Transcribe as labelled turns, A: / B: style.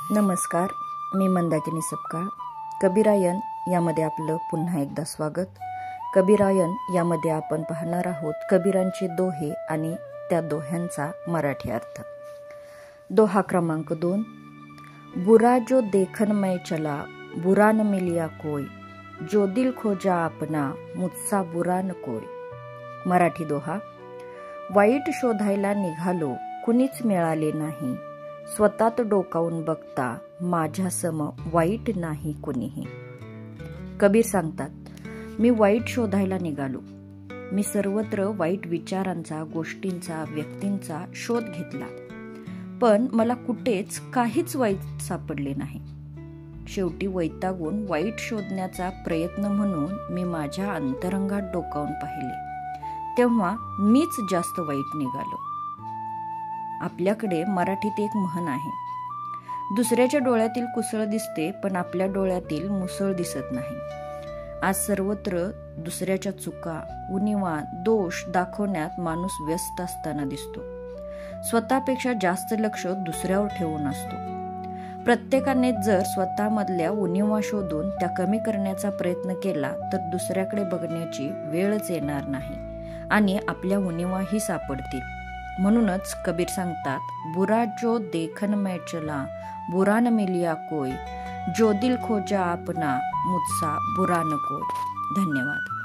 A: नमस्कार, मी मंदाकिनी सपकाळ. कबीरायन यामध्ये आपलं पुन्हा एकदा स्वागत. कबीरायन यामध्ये आपण पाहणार आहोत कबीरांचे दोहे आणि त्या दोह्यांचा मराठी अर्थ. दोहा क्रमांक 2. बुरा जो देखन मैं चला, बुरा न मिलिया कोई, जो दिल खोजा अपना, मुझसा बुरा न कोई. मराठी दोहा. वाईट शोधायला निघालो, कुणीच मिळाले नाही, स्वतःत डोकावून बघता, माझ्यासम वाईट नाही कुणीही. कबीर सांगतात, मी वाईट शोधायला निघालो. मी सर्वत्र वाईट विचारांचा, गोष्टींचा, व्यक्तींचा शोध घेतला, पण मला कुठेच काहीच वाईट सापडले नाही. शेवटी वैतागून वाईट शोधण्याचा प्रयत्न म्हणून मी माझ्या अंतरंगात डोकावून पाहिले, तेव्हा मीच जास्त वाईट निघालो. आपल्याकडे मराठीत एक म्हण आहे, दुसऱ्याच्या डोळ्यातील कुसळ दिसते पण आपल्या डोळ्यातील मुसळ दिसत नाही. आज सर्वत्र दुसऱ्याच्या चुका, उणिवा, दोष दाखवण्यात माणूस व्यस्त असताना दिसतो. स्वतःपेक्षा जास्त लक्ष दुसऱ्यावर ठेवून असतो. प्रत्येकाने जर स्वतःमधल्या उणिवा शोधून त्या कमी करण्याचा प्रयत्न केला तर दुसऱ्याकडे बघण्याची वेळच येणार नाही आणि आपल्या उणिवाही सापडतील. म्हणूनच कबीर सांगतात, बुरा जो देखन मैं चला, बुरा न मिलिया कोई, जो दिल खोजा अपना, मुझसा बुरा न कोई. धन्यवाद.